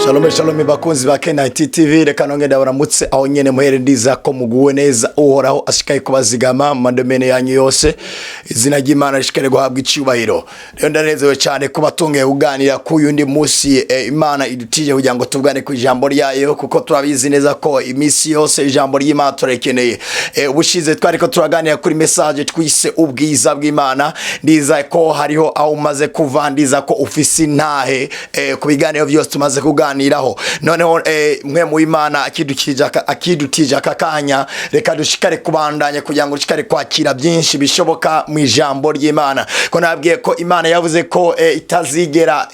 Shalom shalom bakunzi ba Kenite TV, reka nongere ndabaramutse aho nyene muhere ndiza ko muguwe neza uhoraho ashikaye kubazigama mu madomene yanyu yose, izina ry'Imana rishikare guhabwa icubahiro. Rero ndanezewe cyane kuba tungeye kuganira ku yundi munsi Imana idutije kugira ngo tuvugane ku ijambo ryayo, kuko turabizi neza ko imisi yose ijambo ry'Imana turekeneye. Ubushize twariko turaganira kuri message twise ubwiza bw'Imana, ndiza ko hariho aho umaze kuva, ndiza ko ufise intahe ku biganiro byose tumaze kuganiraho. Noneho mwe mu Imana akidutije akakanya, reka dushikare kubandanya kugira ngo dushikare kwakira byinshi bishoboka mu ijambo ry'Imana. Ko nabwiye ko Imana yavuze ko itazigera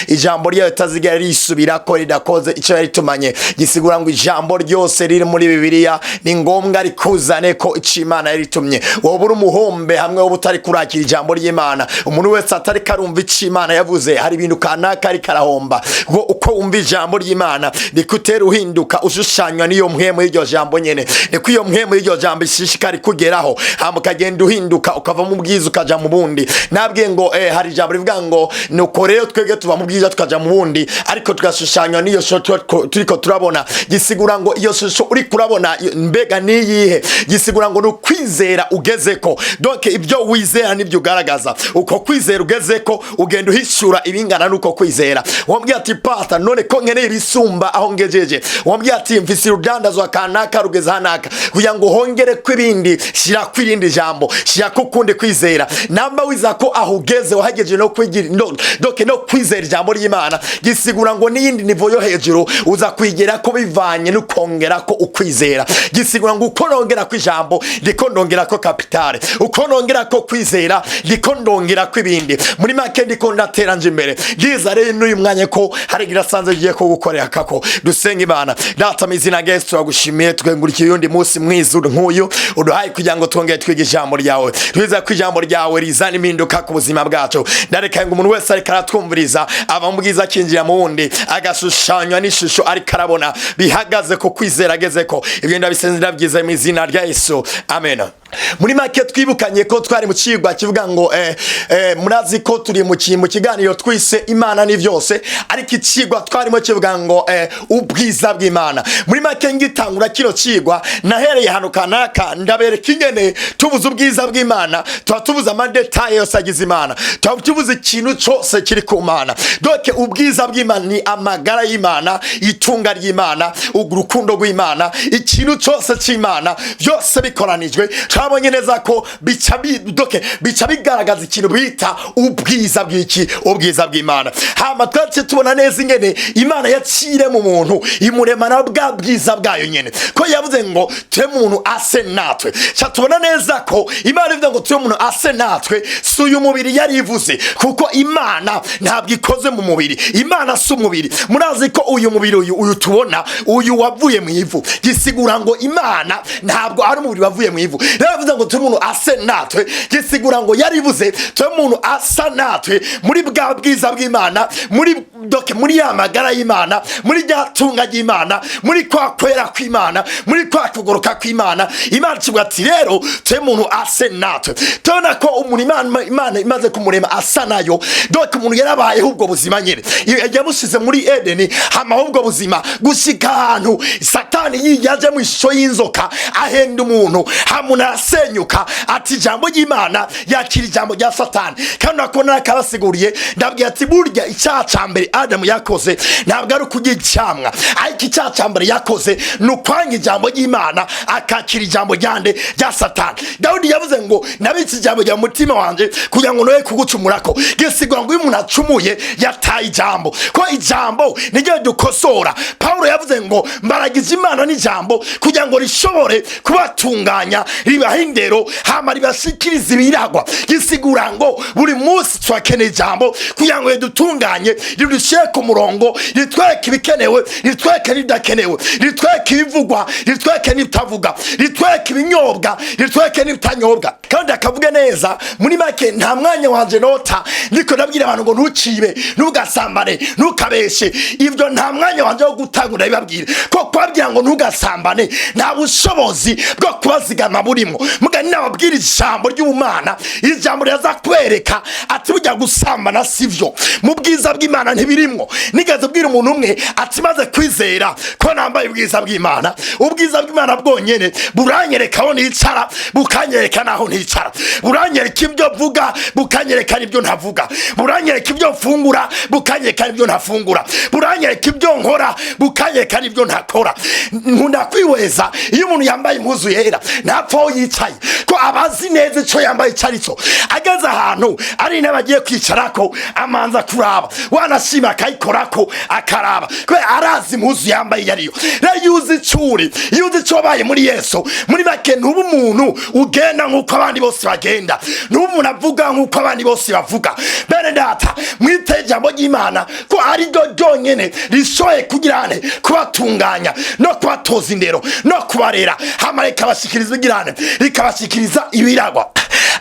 ijambo ryayo itazigera risubira ko ridakoze icyo yaritumanye. Gisigura ngo ijambo ryose riri muri Bibiliya ni ngombwa rikuzane ko icyo Imana yaritumye. Wowe uri umuhombe hamwe wo butari kurakira ijambo ry'Imana, umuntu wese atari karumva icyo Imana yavuze, hari ibintu kanaka ari karahomba. Uko umva ijambo ry'Imana rikutera uhinduka ushushanywa niyo mpwemu y'iryo jambo nyene, niko iyo mpwemu y'iryo jambo ishishikari kugeraho, hama ukagenda uhinduka ukava mu bwiza ukaja mu bundi. Nabwiye ngo hari ijambo rivuga ngo nuko rero twege tuva mu bwiza tukaja mu bundi, ariko tugashushanywa niyo shusho turiko turabona. Gisigura ngo iyo shusho uri kurabona mbega niyihe? Gisigura ngo nukwizera ugezeko. Donc ibyo wizera nibyo ugaragaza. Uko kwizera ugezeko ugenda uhishura ibingana nuko kwizera. Wambwiye ati pata none ko nkeneye ibisumba aho ngejeje, wambwiye ati mfise urudandazwa kanaka rugeze hanaka, kugira ngo hongere kwibindi shira kwirindi jambo, shira ko kunde kwizera. Namba wiza ko aho ugeze wahageje no kwigira no kwizera ijambo ry'Imana, gisigura ngo niyindi nivo yo hejuru uza kwigera ko bivanye no kongera ko ukwizera. Gisigura ngo uko nongera ko ijambo ndiko ndongera ko kapitale, uko nongera ko kwizera ndiko ndongera ko ibindi. Muri make ndiko ndateranje imbere. Ndiza rero n'uyu mwanya ko hari girasanze giye ko gukorera kako. Dusenga Imana. Data mu izina rya Yesu turagushimiye, twengurikiye yundi munsi mwiza nk'uyu uduhaye kugira ngo twongere twige ijambo ryawe. Twiza ko ijambo ryawe rizana impinduka ku buzima bwacu. Ndareka ngo umuntu wese ari karatwumviriza aba mubwiza kinjira mu wundi agashushanywa n'ishusho ari karabona bihagaze ko kwizera ageze ko. Ibyo ndabisenze ndabyiza mu izina rya Yesu. Amen. Muri make twibukanye ko twari mu cigwa kivuga ngo murazi ko turi mu kiganiro twise Imana ni vyose, ariko icigwa twarimo kivuga ngo ubwiza bw'Imana. Muri make ngitangura kino cigwa nahereye hano kanaka ndabereka ingene tubuza ubwiza bw'Imana, tubuza amadetaye yose agize Imana, tubuza ikintu cyose kiri ku Mana. Donc ubwiza bw'Imana ni amagara y'Imana, itunga ry'Imana, urukundo rw'Imana, ikintu cyose cy'Imana byose bikoranijwe. Twabonye neza ko bica bigaragaza ikintu bita ubwiza bw'iki, ubwiza bw'Imana. Hama twace tubona neza ingene Imana yacire mu muntu imuremana bwa bwiza bwayo nyene, ko yavuze ngo twe muntu ase natwe. Cha tubona neza ko Imana ivuze ngo twe muntu ase natwe, si uyu mubiri yari ivuze, kuko Imana ntabwo ikoze mu mubiri. Imana si umubiri. Murazi ko uyu mubiri uyu tubona uyu wavuye mu ivu. Gisigura ngo Imana ntabwo ari umubiri wavuye mu ivu. Yavuze ngo twe muntu ase natwe, gisigura ngo yari ivuze twe muntu asa natwe muri bwa bwiza bw'Imana, muri ya magara y'Imana, muri rya tunga ry'Imana, muri kwa kwera kw'Imana, muri kwa kugoroka kw'Imana. Imana kivuga ati rero twe muntu ase natwe. Tubona ko umuntu Imana imaze kumurema asa nayo. Donc umuntu yarabayeho ubwo buzima nyene, yamushize muri Edeni, hama ubwo buzima gushika ahantu Satani yaje mu ishusho y'inzoka ahenda umuntu, hamuna asenyuka ati ijambo ry'Imana yakira ijambo rya Satani. Kandi akona akabasiguriye ndabwiye ati burya icyaha ca mbere Adamu yakoze ntabwo ari kurya icyamwa, ariko icyaha ca mbere yakoze nukwanga ijambo ry'Imana akakira ijambo ryande rya Satani. Dawidi yavuze ngo nabitse ijambo rya mutima wanje kugira ngo noye kugucumurako. Gisigura ngo uyu muntu acumuye yataye ijambo, ko ijambo niryo dukosora. Paulo yavuze ngo mbaragize Imana n'ijambo kugira ngo rishobore kubatunganya, ribahindero, hama ribashikiriza ibiragwa. Gisigura ngo buri munsi twakeneye ijambo kugira ngo dutunganye, rirushyire ku murongo, ritwereke ibikenewe, ritwereke n'ibidakenewe, ritwereke ibivugwa, ritwereke n'ibitavuga, ritwereke ibinyobwa, ritwereke n'ibitanyobwa. Kandi akavuga neza muri make nta mwanya wanje nota niko nabwira abantu ngo ntucibe, ntugasambane, ntukabeshe. Ibyo nta mwanya wanje wo gutangura bibabwira ko kwabwira ngo ntugasambane nta bushobozi bwo kubazigama burimo. Mugani nababwira ijambo ry'Imana, ijambo ryaza kwereka ati burya gusambana sivyo. Mu bwiza bw'Imana birimwo. Nigeze bwira umuntu umwe ati maze kwizera ko nambaye ubwiza bw'Imana, ubwiza bw'Imana bwonyene buranyereka aho nicara, bukanyereka naho nticara, buranyereka ibyo mvuga, bukanyereka n'ibyo ntavuga, buranyereka ibyo mfungura, bukanyereka n'ibyo ntafungura, buranyereka ibyo nkora, bukanyereka n'ibyo ntakora. Nkunda kwihweza iyo umuntu yambaye impuzu yera ntapfa aho yicaye, ko abazi neza ico yambaye icarico. Ageze ahantu ari intebe agiye kwicarako amanza kuraba, wanashima akayikorako akaraba, kwe arazi impuzu yambaye yariyo. Rero yuzi icuri, yuzi ico wabaye muri Yesu, muri make ntuba umuntu ugenda nk'uko abandi bose bagenda, ntuba umuntu avuga nk'uko abandi bose bavuga. Bene data, mwite ijambo ry'Imana ko ari ryo ryonyene rishoboye kugirane kubatunganya no kubatoza indero no kubarera, hama rikabashikiriza igirane, rikabashikiriza ibiragwa.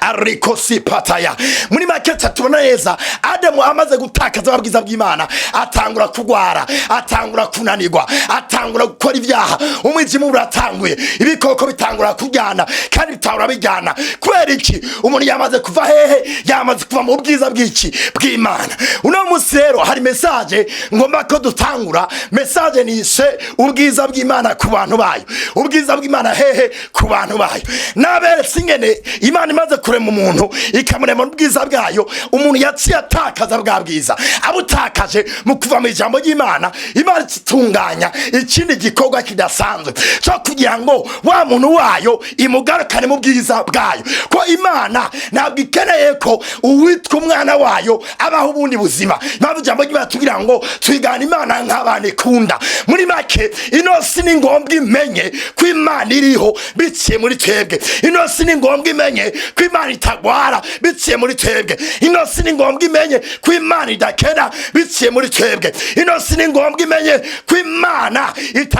Ariko si pataya. Muri make tubona neza Adamu amaze gutakaza ubwiza bw'Imana, atangura kugwara, atangura kunanirwa, atangura gukora ibyaha. Umwijima uratanguye, ibikoko bitangura kujyana, kandi bitangura bijyana. Kubera iki? Umuntu yamaze kuva hehe? Yamaze kuva mu bwiza bw'iki bw'Imana. Uno munsi rero hari message ngomba ko dutangura. Message ni ise ubwiza bw'Imana ku bantu bayo, ubwiza bw'Imana hehe ku bantu bayo. Naberetse ingene Imana imaze kurema umuntu ikamurema ubwiza bwayo, umuntu yaciye atakaza bwa bwiza, abutakaje mu kuva mu ijambo ry'Imana. Imana itunganya ikindi gikorwa kidasanzwe cyo kugira ngo wa muntu wayo imugarukane mu bwiza bwayo, ko Imana ntabwo ikeneye ko uwitwa umwana wayo abaho ubundi buzima. Mpamvu ijambo ry'Imana tugira ngo twigana Imana nk'abana ikunda. Muri make ino si ni ngombwa imenye ko Imana iriho biciye muri twebwe. Ino si ni ngombwa imenye ko Imana itagwara biciye muri twebwe. Ino si ni ngombwa imenye ko Imana idakena biciye muri twebwe. Ino si ni ngombwa imenye ko Imana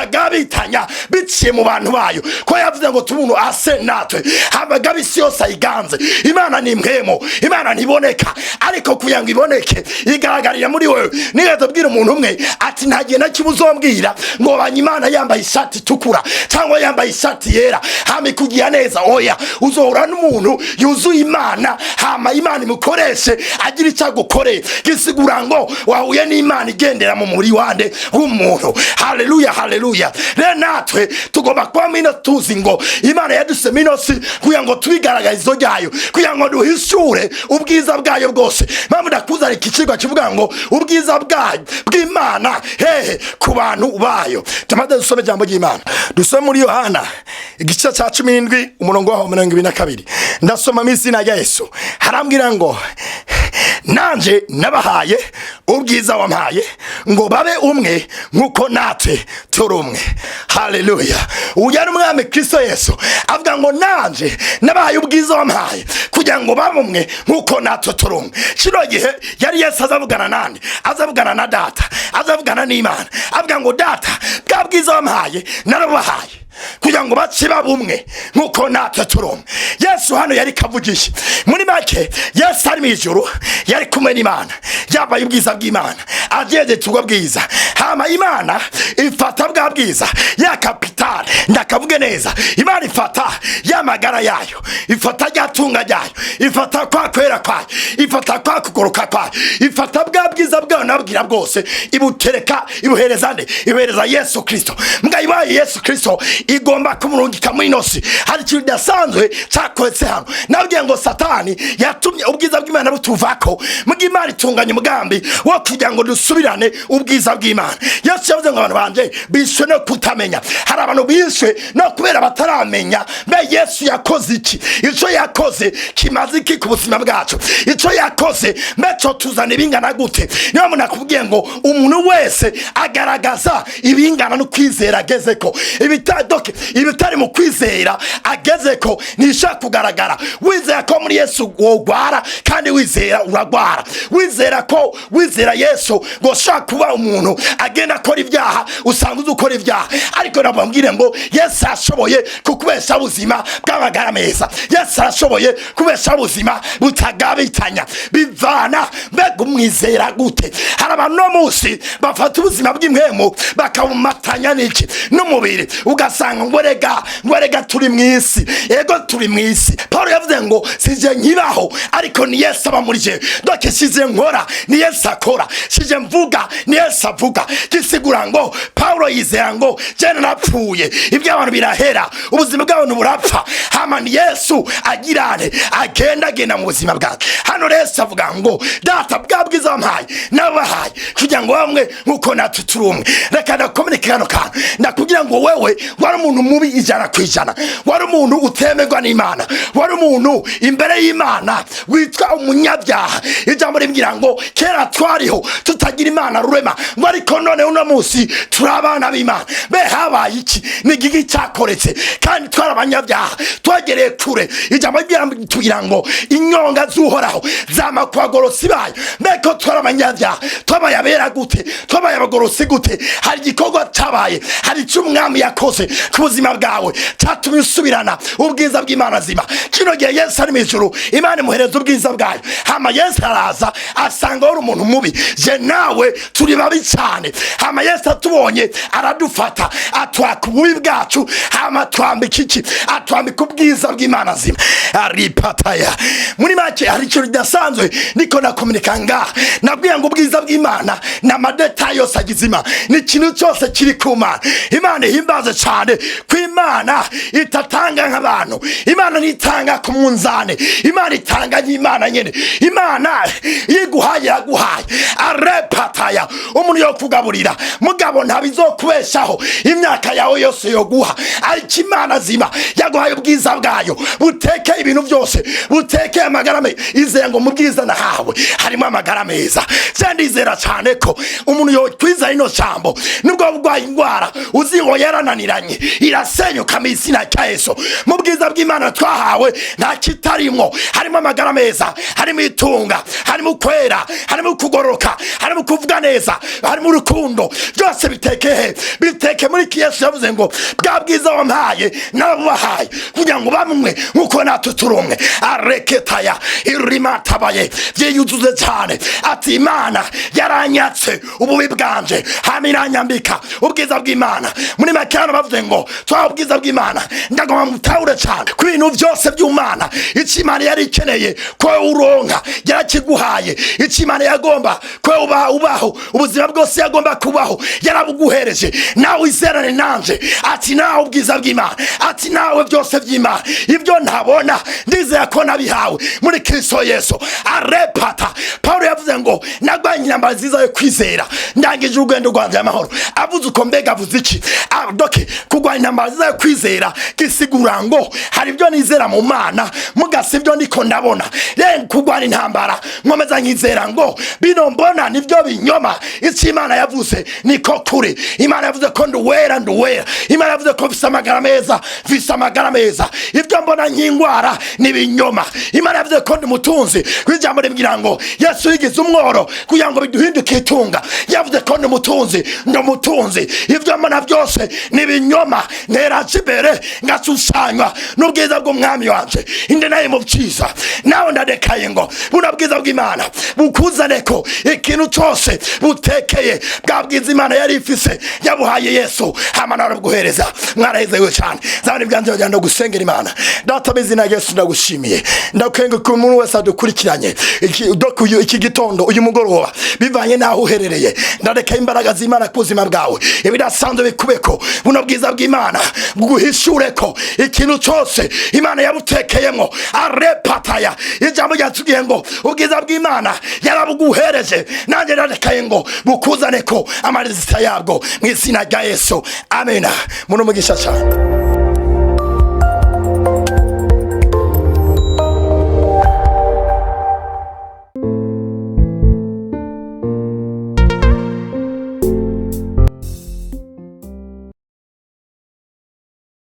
itagabitanya biciye mu bantu bayo, ko yavuze ngo tubuntu ase natwe habaga bisi yose ayiganze. Imana ni mpemo, Imana ntiboneka, ariko kugira ngo iboneke igaragarira muri wewe. Nigeze bwira umuntu umwe ati ntagiye na kibuzombwira ngo banye Imana yambaye ishati itukura cyangwa yambaye ishati yera hama kugiya neza. Oya, uzohura n'umuntu yuzuye Imana, hama Imana imukoreshe agira icyo agukoreye, gisigura ngo wahuye n'Imana igendera mu muri wande w'umuntu. Haleluya, haleluya. Rero natwe tugomba kuba mino tuzi ngo Imana yaduse minosi kugira ngo tubigaragarizo ryayo, kugira ngo duhishure ubwiza bwayo bwose. Mpamvu ndakuzana ikicirwa kivuga ngo ubwiza bwayo bw'Imana hehe ku bantu bayo. Tumaze dusome ijambo ry'Imana, dusome muri Yohana igice cya 17 umurongo wa 22. Ndasoma izina rya Yesu, harambwira ngo nanje nabahaye ubwiza wampaye ngo babe umwe nkuko natwe turi umwe. Haleluya. Uya n'umwami Kristo Yesu avuga ngo nanje nabahaye ubwiza wampaye kugira ngo babe umwe nkuko natwe turi umwe. Kino gihe yari Yesu azavugana nande, azavugana na Data, azavugana n'Imana, avuga ngo Data bwa bwiza wampaye narabahaye kugira ngo bace babumwe nkuko natwe turi umwe. Yesu hano yari kavugisha. Muri make Yesu ari mu ijuru, yari kumwe n'Imana, yabaye ubwiza bw'Imana, ajeje tugwa bwiza. Hama Imana ifata bwa bwiza ya kapitale, ndakavuge neza, Imana ifata ya magara yayo, ifata ya tunga yayo, ifata kwa kwera kwayo, ifata kwa kugoroka kwayo, ifata bwa bwiza bwayo nabwira bwose, ibutereka ibuhereza nde, ibuhereza Yesu Kristo. Mgayibaye Yesu Kristo igomba kumurungika muri nosi. Hari ikintu dasanzwe cyakoretse hano. Nabwiye ngo Satani yatumye ubwiza bw'Imana butuvako, mugi Imana itunganya umugambi wo kugira ngo dusubirane ubwiza bw'Imana. Yesu yavuze ngo abantu banje bishwe no kutamenya. Hari abantu bishwe no kubera bataramenya mbe Yesu yakoze iki, ico yakoze kimaze iki ku buzima bwacu, ico yakoze mbe cyo tuzana ibingana gute. Niyo muntu akubwiye ngo umuntu wese agaragaza ibingana no kwizera agezeko, ibitari mu kwizera agezeko nishaka kugaragara. Wizera ko muri Yesu wogwara kandi wizera uragwara. Wizera Yesu ngo shaka kuba umuntu agenda akora ibyaha, usanga uzukora ibyaha, ariko nabambwire ngo Yesu ashoboye kukubesha ubuzima bw'amagara meza. Yesu arashoboye kubesha ubuzima butagabitanya bivana mbega umwizera gute. Hari abantu no munsi bafata ubuzima bw'impwemu bakabumatanya n'iki n'umubiri, ugasanga ngo rega turi mw'isi. Ego turi mw'isi. Paulo yavuze ngo sije nkibaho ariko ni Yesu aba muri je. Doke sije nkora ni Yesu akora, sije mvuga ni Yesu avuga. Gisigura ngo Paulo yizera ngo je narapfuye, ibyo abantu birahera, ubuzima bw'abantu burapfa, hama ni Yesu agirane agenda mu buzima bwacu. Hano Yesu avuga ngo data bwabwiza wampaye nabahaye kugira ngo bamwe nkuko natwe turi umwe. Reka ndakomereke kano kantu ndakugira ngo wewe wari umuntu mubi 100%, wari umuntu utemerwa n'Imana, wari umuntu imbere y'Imana witwa umunyabyaha. Ijambo rimbwira ngo kera twariho tutagira Imana rurema, ngo ariko none uno munsi turi abana b'Imana. Be habaye iki? Ni gigi cyakoretse kandi twari abanyabyaha twagereye kure. Ijambo rimbwira ngo inyonga z'Uhoraho zamakwagorosi bayo. Mbeko twari abanyabyaha twabaye abera gute, twabaye abagorosi gute? Hari igikorwa cyabaye, hari icyo umwami yakoze ku buzima bwawe cyatumye usubirana ubwiza bw'Imana zima. Kino gihe Yesu ari mu ijuru, Imana imuhereza ubwiza bwayo. Hama Yesu araza asanga wari umuntu mubi, je nawe turi babi cyane. Hama Yesu atubonye aradufata atwaka ububi bwacu, hama twambika iki? Atwambika ubwiza bw'Imana zima. Aripataya muri make hari ikintu kidasanzwe niko nakomunika ngaha. Nabwiye ngo ubwiza bw'Imana na madeta yose agizima ni ikintu cyose kiri ku Mana. Imana ihimbaze cyane ko Imana itatanga nk'abantu. Imana nitanga ku munzane, Imana itanga nk'Imana nyene. Imana yiguhaye yaguhaye. Arepataya umuntu yo kugaburira mugabo ntabizokubeshaho imyaka yawe yose yo guha. Ariko Imana zima yaguhaye ubwiza bwayo buteke ibintu byose, buteke amagara meza. Izeye ngo mu bwiza nahawe harimo amagara meza. Ndizera cyane ko umuntu yo kwiza ino jambo nubwo bugwaye ingwara uzi ngo yarananiranye irasenyuka mu izina rya Yesu. Mu bwiza bw'Imana twahawe nta kitarimo, harimo amagara meza, harimo itunga, harimo kwera, harimo kugoroka, harimo kuvuga neza, harimo urukundo. Byose biteke muri Yesu yavuze ngo bwa bwiza wampaye nabahaye kugira ngo bamwe nkuko natwe turi umwe. Areketaya irimatabaye byeyuzuze cyane ati Imana yaranyatse ububi bwanje hama iranyambika ubwiza bw'Imana. Muri makano bavuze ngo twa ubwiza bw'Imana ndagoma mutahure cyane ku bintu byose by'Imana. Icyo Imana yari ikeneye ko uronka yarakiguhaye. Icyo Imana yagomba ko ubaho ubuzima bwose yagomba kubaho yarabuguhereje. Nawe izerane nanje ati nawe ubwiza bw'Imana, ati nawe byose by'Imana ibyo ntabona ndizeye ko nabihawe muri Kristo Yesu. Arepata Paulo yavuze ngo nagwanye intambara nziza yo kwizera ndangije urugendo rwanjye amahoro. Avuze uko mbega avuze iki? Doke kugwanya intambara nziza yo kwizera gisigura ngo hari ibyo nizera mu Mana mugasi ibyo ndiko ndabona. Rero kugwanya intambara nkomeza nkizera ngo bino mbona nibyo binyoma. Icyo Imana yavuze niko kuri. Imana yavuze ko nduwera. Imana yavuze ko mfise amagara meza, ibyo mbona nk'ingwara ni binyoma. Imana yavuze ko ndi mutunzi, kwijambo rimbwira ngo Yesu yigize umworo kugira ngo biduhinduke itunga. Yavuze ko ndi mutunzi, ibyo mbona byose ni binyoma. Neraje imbere ngasushanywa n'ubwiza bw'umwami wanje inde naye mu byiza. Nawe ndadekaye ngo buno bwiza bw'Imana bukuzane ko ikintu cyose butekeye bwa bwiza Imana yari ifise yabuhaye Yesu. Hama narabuguhereza. Mwarahezewe cyane. Zabane byanze bajyana gusengera Imana. Data bizina Yesu ndagushimiye. Ndakwenga ko umuntu wese adukurikiranye iki gitondo uyu mugoroba bivanye naho uherereye. Ndareka imbaraga z'Imana ku buzima bwawe. Ibidasanzwe bikubeko buno bwiza bw'Imana buguhishure ko ikintu cyose Imana yabutekeyemo. Arepataya ijambo ryatubwiye ngo ubwiza bw'Imana yarabuguhereje. Nanjye ndarekaye ngo bukuzane ko amarizita yabwo mu izina rya Yesu. Amen. Muno mugisha cyane.